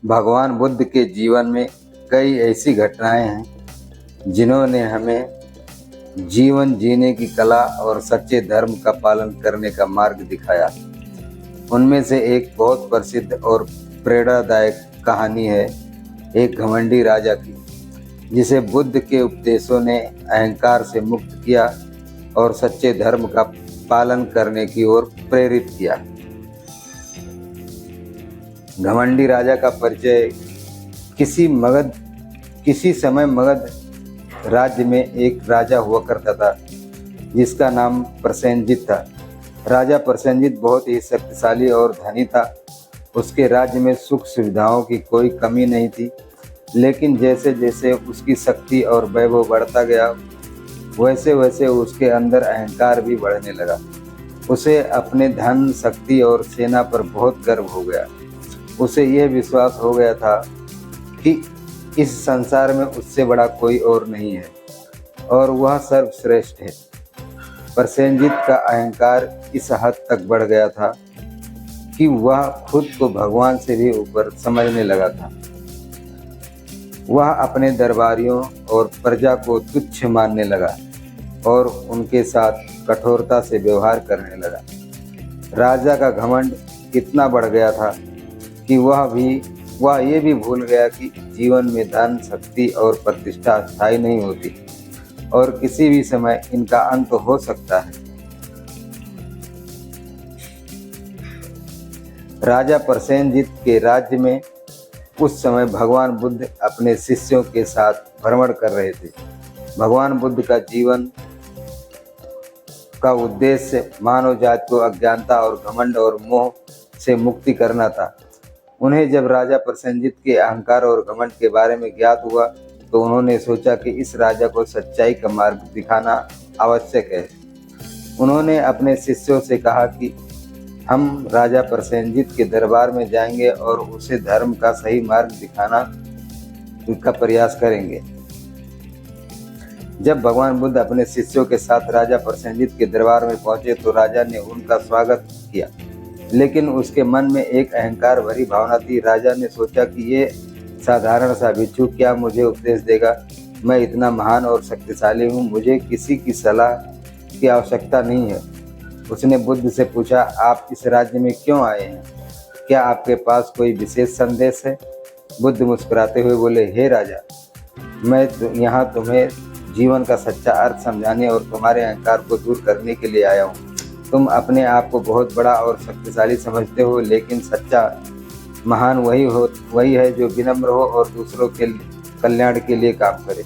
भगवान बुद्ध के जीवन में कई ऐसी घटनाएं हैं जिन्होंने हमें जीवन जीने की कला और सच्चे धर्म का पालन करने का मार्ग दिखाया। उनमें से एक बहुत प्रसिद्ध और प्रेरणादायक कहानी है एक घमंडी राजा की, जिसे बुद्ध के उपदेशों ने अहंकार से मुक्त किया और सच्चे धर्म का पालन करने की ओर प्रेरित किया। घमंडी राजा का परिचय किसी समय मगध राज्य में एक राजा हुआ करता था जिसका नाम प्रसेनजित था। राजा प्रसेनजित बहुत ही शक्तिशाली और धनी था। उसके राज्य में सुख सुविधाओं की कोई कमी नहीं थी, लेकिन जैसे जैसे उसकी शक्ति और वैभव बढ़ता गया वैसे वैसे उसके अंदर अहंकार भी बढ़ने लगा। उसे अपने धन, शक्ति और सेना पर बहुत गर्व हो गया। उसे यह विश्वास हो गया था कि इस संसार में उससे बड़ा कोई और नहीं है और वह सर्वश्रेष्ठ है। प्रसेनजित का अहंकार इस हद तक बढ़ गया था कि वह खुद को भगवान से भी ऊपर समझने लगा था। वह अपने दरबारियों और प्रजा को तुच्छ मानने लगा और उनके साथ कठोरता से व्यवहार करने लगा। राजा का घमंड इतना बढ़ गया था कि वह ये भी भूल गया कि जीवन में धन, शक्ति और प्रतिष्ठा स्थायी नहीं होती और किसी भी समय इनका अंत हो सकता है। राजा प्रसेनजित के राज्य में उस समय भगवान बुद्ध अपने शिष्यों के साथ भ्रमण कर रहे थे। भगवान बुद्ध का जीवन का उद्देश्य मानव जाति को अज्ञानता और घमंड और मोह से मुक्ति करना था। उन्हें जब राजा प्रसेनजित के अहंकार और घमंड के बारे में ज्ञात हुआ तो उन्होंने सोचा कि इस राजा को सच्चाई का मार्ग दिखाना आवश्यक है। उन्होंने अपने शिष्यों से कहा कि हम राजा प्रसेनजित के दरबार में जाएंगे और उसे धर्म का सही मार्ग दिखाना का प्रयास करेंगे। जब भगवान बुद्ध अपने शिष्यों के साथ राजा प्रसेनजित के दरबार में पहुंचे तो राजा ने उनका स्वागत किया, लेकिन उसके मन में एक अहंकार भरी भावना थी। राजा ने सोचा कि ये साधारण सा भिक्षु क्या मुझे उपदेश देगा? मैं इतना महान और शक्तिशाली हूँ, मुझे किसी की सलाह की आवश्यकता नहीं है। उसने बुद्ध से पूछा, आप इस राज्य में क्यों आए हैं? क्या आपके पास कोई विशेष संदेश है? बुद्ध मुस्कुराते हुए बोले, हे राजा, मैं यहाँ तुम्हें जीवन का सच्चा अर्थ समझाने और तुम्हारे अहंकार को दूर करने के लिए आया हूँ। तुम अपने आप को बहुत बड़ा और शक्तिशाली समझते हो, लेकिन सच्चा महान वही है जो विनम्र हो और दूसरों के कल्याण के लिए काम करे।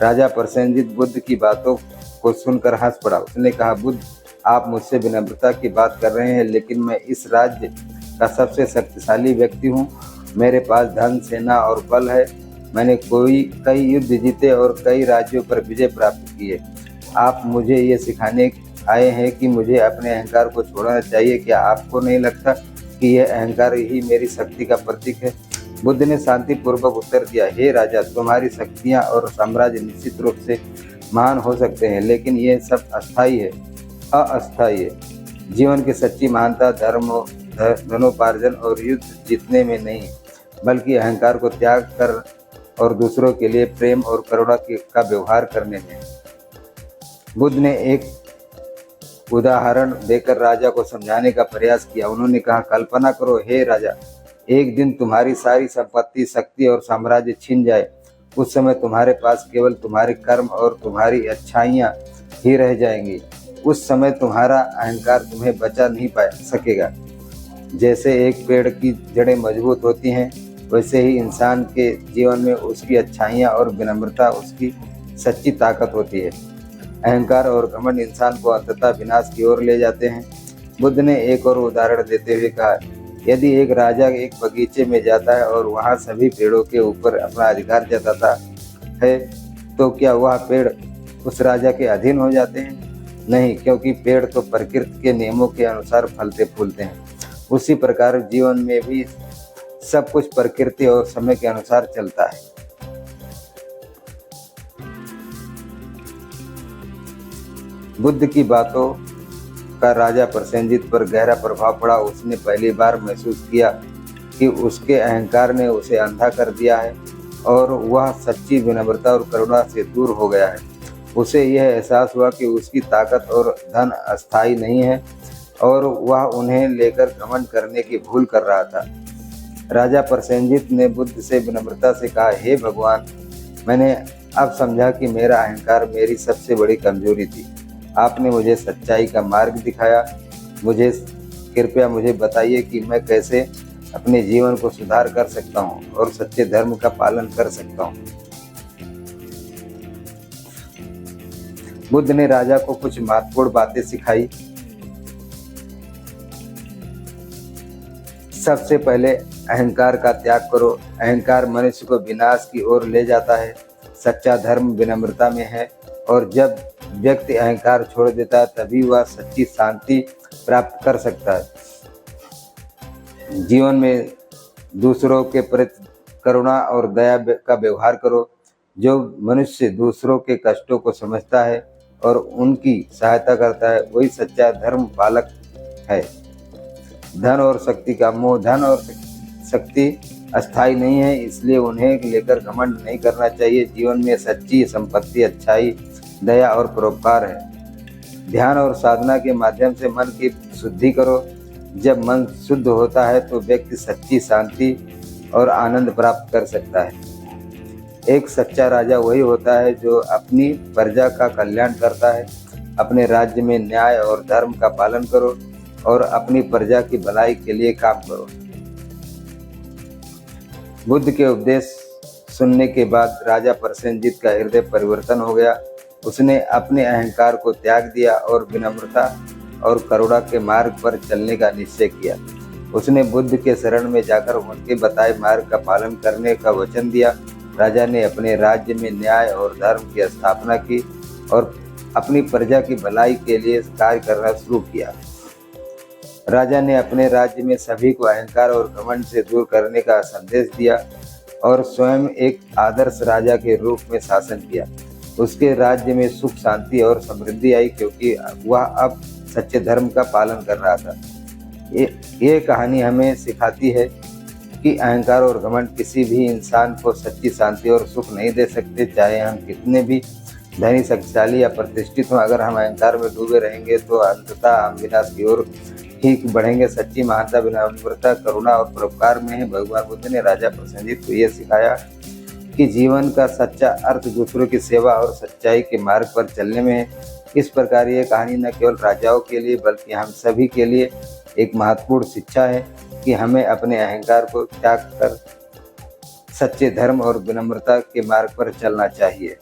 राजा प्रसेनजित बुद्ध की बातों को सुनकर हंस पड़ा। उसने कहा, बुद्ध, आप मुझसे विनम्रता की बात कर रहे हैं, लेकिन मैं इस राज्य का सबसे शक्तिशाली व्यक्ति हूँ। मेरे पास धन, सेना और बल है। मैंने कई युद्ध जीते और कई राज्यों पर विजय प्राप्त की है। आप मुझे ये सिखाने आए हैं कि मुझे अपने अहंकार को छोड़ना चाहिए। क्या आपको नहीं लगता कि यह अहंकार ही मेरी शक्ति का प्रतीक है? बुद्ध ने शांतिपूर्वक उत्तर दिया, हे राजा, तुम्हारी शक्तियाँ और साम्राज्य निश्चित रूप से महान हो सकते हैं, लेकिन ये सब अस्थायी है। जीवन की सच्ची महानता धनोपार्जन और युद्ध जीतने में नहीं, बल्कि अहंकार को त्याग कर और दूसरों के लिए प्रेम और करुणा का व्यवहार करने में। बुद्ध ने एक उदाहरण देकर राजा को समझाने का प्रयास किया। उन्होंने कहा, कल्पना करो हे राजा, एक दिन तुम्हारी सारी संपत्ति, शक्ति और साम्राज्य छिन जाए। उस समय तुम्हारे पास केवल तुम्हारे कर्म और तुम्हारी अच्छाइयाँ ही रह जाएंगी। उस समय तुम्हारा अहंकार तुम्हें बचा नहीं पा सकेगा। जैसे एक पेड़ की जड़ें मजबूत होती हैं, वैसे ही इंसान के जीवन में उसकी अच्छाइयाँ और विनम्रता उसकी सच्ची ताकत होती है। अहंकार और घमंड इंसान को अंततः विनाश की ओर ले जाते हैं। बुद्ध ने एक और उदाहरण देते हुए कहा, यदि एक राजा एक बगीचे में जाता है और वहाँ सभी पेड़ों के ऊपर अपना अधिकार जताता है, तो क्या वह पेड़ उस राजा के अधीन हो जाते हैं? नहीं, क्योंकि पेड़ तो प्रकृति के नियमों के अनुसार फलते फूलते हैं। उसी प्रकार जीवन में भी सब कुछ प्रकृति और समय के अनुसार चलता है। बुद्ध की बातों का राजा प्रसेनजित पर गहरा प्रभाव पड़ा। उसने पहली बार महसूस किया कि उसके अहंकार ने उसे अंधा कर दिया है और वह सच्ची विनम्रता और करुणा से दूर हो गया है। उसे यह एहसास हुआ कि उसकी ताकत और धन अस्थायी नहीं है और वह उन्हें लेकर घमंड करने की भूल कर रहा था। राजा प्रसेनजीत ने बुद्ध से विनम्रता से कहा, हे भगवान, मैंने अब समझा कि मेरा अहंकार मेरी सबसे बड़ी कमजोरी थी। आपने मुझे सच्चाई का मार्ग दिखाया। कृपया मुझे बताइए कि मैं कैसे अपने जीवन को सुधार कर सकता हूँ और सच्चे धर्म का पालन कर सकता हूँ। बुद्ध ने राजा को कुछ महत्वपूर्ण बातें सिखाई। सबसे पहले अहंकार का त्याग करो। अहंकार मनुष्य को विनाश की ओर ले जाता है। सच्चा धर्म विनम्रता में है और जब व्यक्ति अहंकार छोड़ देता है तभी वह सच्ची शांति प्राप्त कर सकता है। जीवन में दूसरों के प्रति करुणा और दया का व्यवहार करो। जो मनुष्य दूसरों के कष्टों को समझता है और उनकी सहायता करता है वही सच्चा धर्म पालक है। धन और शक्ति का मोह। धन और शक्ति अस्थायी नहीं है, इसलिए उन्हें लेकर घमंड नहीं करना चाहिए। जीवन में सच्ची संपत्ति अच्छाई, दया और परोपकार है। ध्यान और साधना के माध्यम से मन की शुद्धि करो। जब मन शुद्ध होता है तो व्यक्ति सच्ची शांति और आनंद प्राप्त कर सकता है। एक सच्चा राजा वही होता है जो अपनी प्रजा का कल्याण करता है। अपने राज्य में न्याय और धर्म का पालन करो और अपनी प्रजा की भलाई के लिए काम करो। बुद्ध के उपदेश सुनने के बाद राजा प्रसेनजीत का हृदय परिवर्तन हो गया। उसने अपने अहंकार को त्याग दिया और विनम्रता और करुणा के मार्ग पर चलने का निश्चय किया। उसने बुद्ध के शरण में जाकर उनके बताए मार्ग का पालन करने का वचन दिया। राजा ने अपने राज्य में न्याय और धर्म की स्थापना की और अपनी प्रजा की भलाई के लिए कार्य करना शुरू किया। राजा ने अपने राज्य में सभी को अहंकार और घमंड से दूर करने का संदेश दिया और स्वयं एक आदर्श राजा के रूप में शासन किया। उसके राज्य में सुख, शांति और समृद्धि आई क्योंकि वह अब सच्चे धर्म का पालन कर रहा था। ये कहानी हमें सिखाती है कि अहंकार और घमंड किसी भी इंसान को सच्ची शांति और सुख नहीं दे सकते। चाहे हम कितने भी धनी, शक्तिशाली या प्रतिष्ठित हों, अगर हम अहंकार में डूबे रहेंगे तो अंततः हम विनाश की ओर ही बढ़ेंगे। सच्ची महानता विनम्रता, करुणा और परोपकार में है। भगवान बुद्ध ने राजा प्रसेनजीत को यह सिखाया कि जीवन का सच्चा अर्थ दूसरों की सेवा और सच्चाई के मार्ग पर चलने में है। इस प्रकार ये कहानी न केवल राजाओं के लिए बल्कि हम सभी के लिए एक महत्वपूर्ण शिक्षा है कि हमें अपने अहंकार को त्याग कर सच्चे धर्म और विनम्रता के मार्ग पर चलना चाहिए।